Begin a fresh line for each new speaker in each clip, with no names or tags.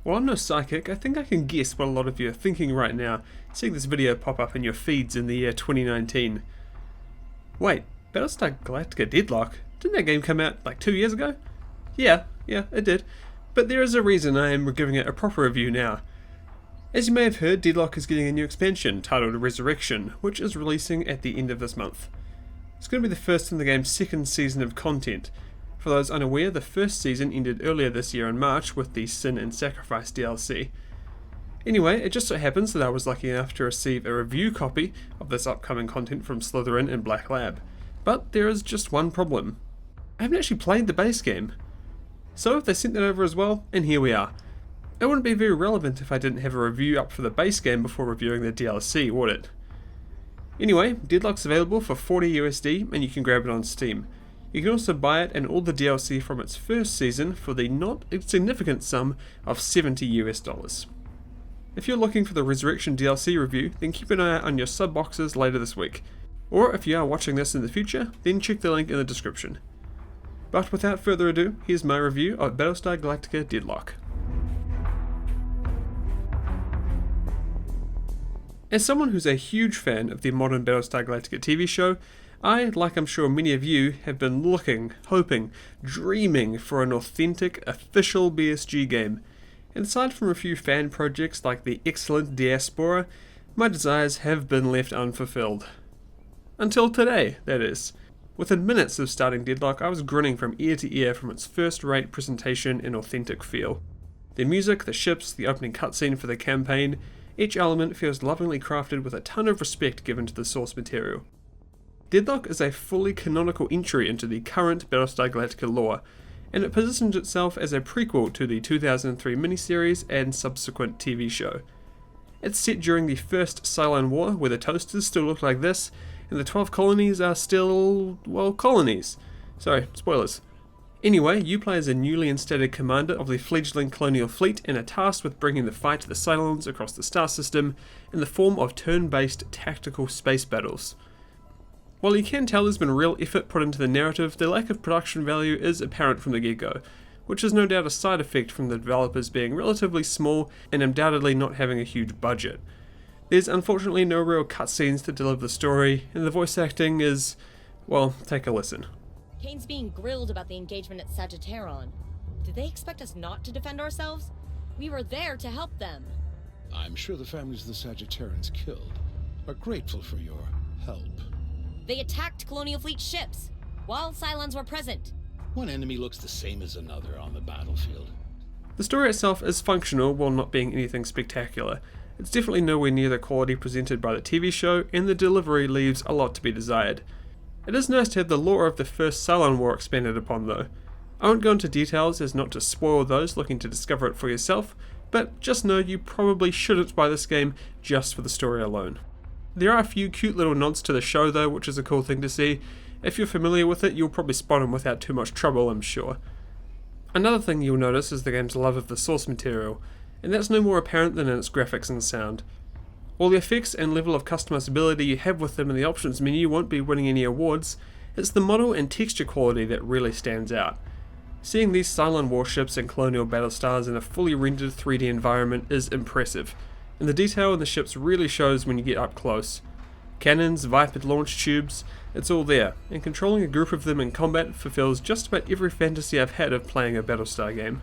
Well, I'm no psychic, I think I can guess what a lot of you are thinking right now, seeing this video pop up in your feeds in the year 2019. Wait, Battlestar Galactica Deadlock? Didn't that game come out like 2 years ago? Yeah, it did. But there is a reason I am giving it a proper review now. As you may have heard, Deadlock is getting a new expansion titled Resurrection, which is releasing at the end of this month. It's going to be the first in the game's second season of content. For those unaware, the first season ended earlier this year in March with the Sin and Sacrifice DLC. Anyway, it just so happens that I was lucky enough to receive a review copy of this upcoming content from Slitherine and Black Lab. But there is just one problem. I haven't actually played the base game. So they sent that over as well, and here we are. It wouldn't be very relevant if I didn't have a review up for the base game before reviewing the DLC, would it? Anyway, Deadlock's available for $40 USD and you can grab it on Steam. You can also buy it and all the DLC from its first season for the not insignificant sum of $70 US. If you're looking for the Resurrection DLC review, then keep an eye out on your sub boxes later this week. Or if you are watching this in the future, then check the link in the description. But without further ado, here's my review of Battlestar Galactica Deadlock. As someone who's a huge fan of the modern Battlestar Galactica TV show, I, like I'm sure many of you, have been looking, hoping, dreaming for an authentic, official BSG game. And aside from a few fan projects like the excellent Diaspora, my desires have been left unfulfilled. Until today, that is. Within minutes of starting Deadlock, I was grinning from ear to ear from its first-rate presentation and authentic feel. The music, the ships, the opening cutscene for the campaign, each element feels lovingly crafted with a ton of respect given to the source material. Deadlock is a fully canonical entry into the current Battlestar Galactica lore, and it positions itself as a prequel to the 2003 miniseries and subsequent TV show. It's set during the first Cylon War, where the toasters still look like this, and the 12 colonies are still, well, colonies. Sorry, spoilers. Anyway, you play as a newly instated commander of the fledgling colonial fleet and are tasked with bringing the fight to the Cylons across the star system in the form of turn-based tactical space battles. While you can tell there's been real effort put into the narrative, the lack of production value is apparent from the get-go, which is no doubt a side effect from the developers being relatively small and undoubtedly not having a huge budget. There's unfortunately no real cutscenes to deliver the story, and the voice acting is, well, take a listen.
Kane's being grilled about the engagement at Sagittarion. Did they expect us not to defend ourselves? We were there to help them.
I'm sure the families of the Sagittarians killed are grateful for your help.
They attacked Colonial Fleet ships, while Cylons were present.
One enemy looks the same as another on the battlefield.
The story itself is functional while not being anything spectacular. It's definitely nowhere near the quality presented by the TV show, and the delivery leaves a lot to be desired. It is nice to have the lore of the first Cylon War expanded upon though. I won't go into details as not to spoil those looking to discover it for yourself, but just know you probably shouldn't buy this game just for the story alone. There are a few cute little nods to the show though, which is a cool thing to see. If you're familiar with it, you'll probably spot them without too much trouble, I'm sure. Another thing you'll notice is the game's love of the source material, and that's no more apparent than in its graphics and sound. While the effects and level of customizability you have with them in the options menu won't be winning any awards, it's the model and texture quality that really stands out. Seeing these Cylon warships and colonial battlestars in a fully rendered 3D environment is impressive, and the detail in the ships really shows when you get up close. Cannons, Viper launch tubes, it's all there, and controlling a group of them in combat fulfills just about every fantasy I've had of playing a Battlestar game.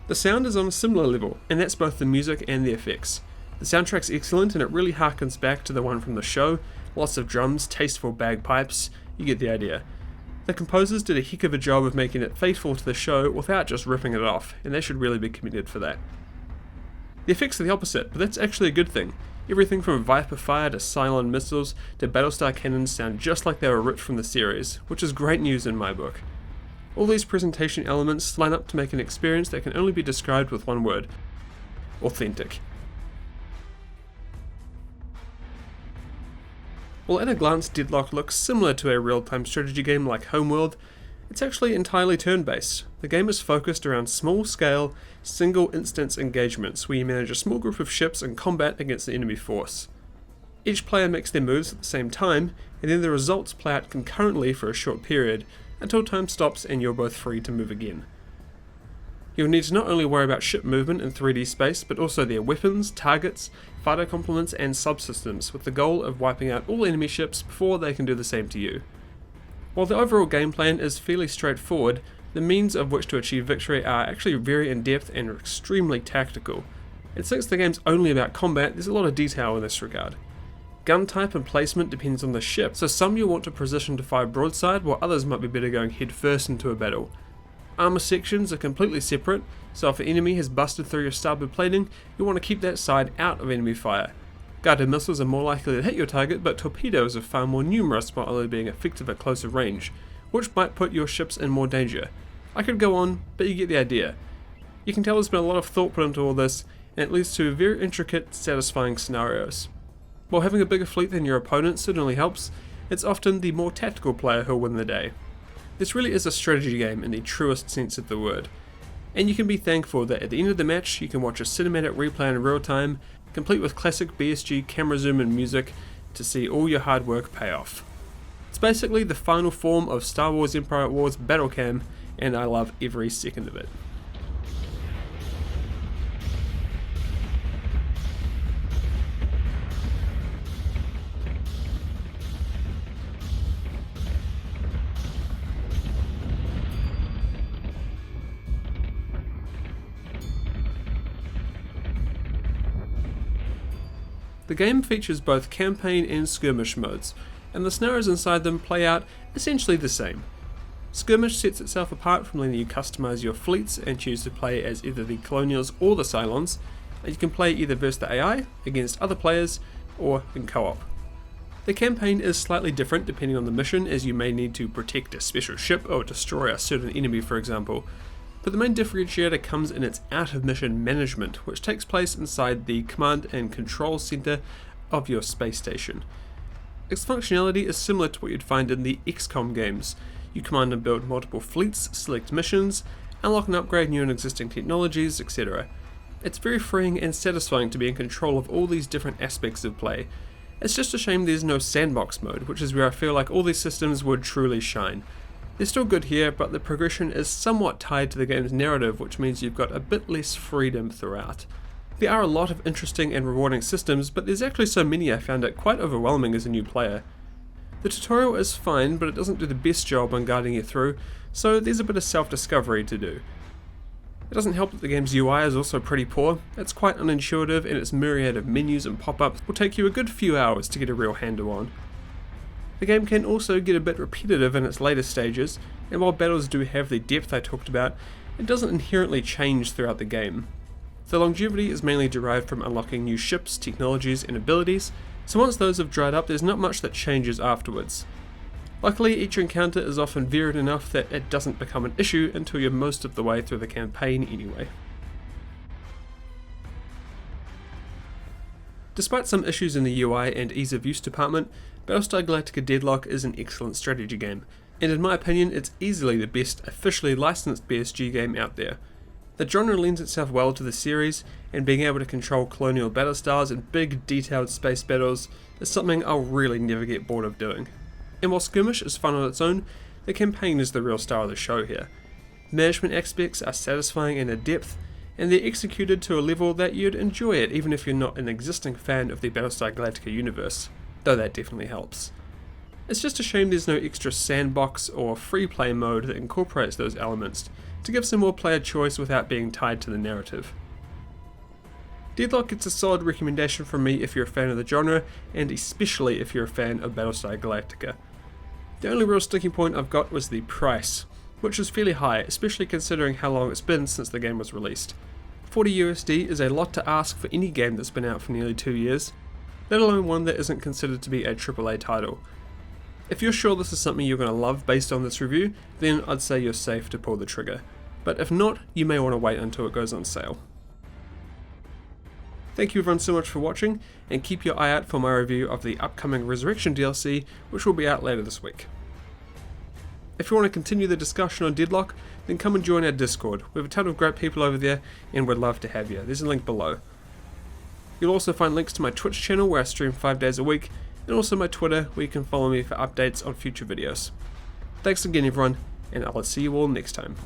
The sound is on a similar level, and that's both the music and the effects. The soundtrack's excellent and it really harkens back to the one from the show, lots of drums, tasteful bagpipes, you get the idea. The composers did a heck of a job of making it faithful to the show without just ripping it off, and they should really be commended for that. The effects are the opposite, but that's actually a good thing. Everything from Viper fire to Cylon missiles to Battlestar cannons sound just like they were ripped from the series, which is great news in my book. All these presentation elements line up to make an experience that can only be described with one word: authentic. While at a glance Deadlock looks similar to a real-time strategy game like Homeworld, it's actually entirely turn-based. The game is focused around small-scale, single-instance engagements where you manage a small group of ships and combat against the enemy force. Each player makes their moves at the same time, and then the results play out concurrently for a short period, until time stops and you're both free to move again. You'll need to not only worry about ship movement in 3D space, but also their weapons, targets, fighter complements and subsystems, with the goal of wiping out all enemy ships before they can do the same to you. While the overall game plan is fairly straightforward, the means of which to achieve victory are actually very in-depth and extremely tactical. And since the game's only about combat, there's a lot of detail in this regard. Gun type and placement depends on the ship, so some you'll want to position to fire broadside, while others might be better going head first into a battle. Armor sections are completely separate, so if an enemy has busted through your starboard plating, you'll want to keep that side out of enemy fire. Guided missiles are more likely to hit your target, but torpedoes are far more numerous while only being effective at closer range, which might put your ships in more danger. I could go on, but you get the idea. You can tell there's been a lot of thought put into all this, and it leads to very intricate, satisfying scenarios. While having a bigger fleet than your opponent certainly helps, it's often the more tactical player who'll win the day. This really is a strategy game in the truest sense of the word, and you can be thankful that at the end of the match you can watch a cinematic replay in real time, complete with classic BSG camera zoom and music to see all your hard work pay off. It's basically the final form of Star Wars Empire at War's battle cam, and I love every second of it. The game features both campaign and skirmish modes, and the scenarios inside them play out essentially the same. Skirmish sets itself apart from letting you customize your fleets and choose to play as either the Colonials or the Cylons, and you can play either versus the AI, against other players, or in co-op. The campaign is slightly different depending on the mission, as you may need to protect a special ship or destroy a certain enemy, for example. But the main differentiator comes in its out-of-mission management, which takes place inside the command and control center of your space station. Its functionality is similar to what you'd find in the XCOM games. You command and build multiple fleets, select missions, unlock and upgrade new and existing technologies, etc. It's very freeing and satisfying to be in control of all these different aspects of play. It's just a shame there's no sandbox mode, which is where I feel like all these systems would truly shine. They're still good here, but the progression is somewhat tied to the game's narrative, which means you've got a bit less freedom throughout. There are a lot of interesting and rewarding systems, but there's actually so many I found it quite overwhelming as a new player. The tutorial is fine, but it doesn't do the best job on guiding you through, so there's a bit of self-discovery to do. It doesn't help that the game's UI is also pretty poor. It's quite unintuitive, and its myriad of menus and pop-ups will take you a good few hours to get a real handle on. The game can also get a bit repetitive in its later stages, and while battles do have the depth I talked about, it doesn't inherently change throughout the game. The longevity is mainly derived from unlocking new ships, technologies, and abilities, so once those have dried up there's not much that changes afterwards. Luckily, each encounter is often varied enough that it doesn't become an issue until you're most of the way through the campaign anyway. Despite some issues in the UI and ease of use department, Battlestar Galactica Deadlock is an excellent strategy game, and in my opinion it's easily the best officially licensed BSG game out there. The genre lends itself well to the series, and being able to control colonial battlestars and big detailed space battles is something I'll really never get bored of doing. And while skirmish is fun on its own, the campaign is the real star of the show here. Management aspects are satisfying and in depth, and they're executed to a level that you'd enjoy it even if you're not an existing fan of the Battlestar Galactica universe, though that definitely helps. It's just a shame there's no extra sandbox or free play mode that incorporates those elements to give some more player choice without being tied to the narrative. Deadlock gets a solid recommendation from me if you're a fan of the genre, and especially if you're a fan of Battlestar Galactica. The only real sticking point I've got was the price, which is fairly high, especially considering how long it's been since the game was released. $40 is a lot to ask for any game that's been out for nearly 2 years, let alone one that isn't considered to be a AAA title. If you're sure this is something you're going to love based on this review, then I'd say you're safe to pull the trigger. But if not, you may want to wait until it goes on sale. Thank you everyone so much for watching, and keep your eye out for my review of the upcoming Resurrection DLC, which will be out later this week. If you want to continue the discussion on Deadlock, then come and join our Discord. We have a ton of great people over there, and we'd love to have you. There's a link below. You'll also find links to my Twitch channel where I stream 5 days a week, and also my Twitter where you can follow me for updates on future videos. Thanks again everyone, and I'll see you all next time.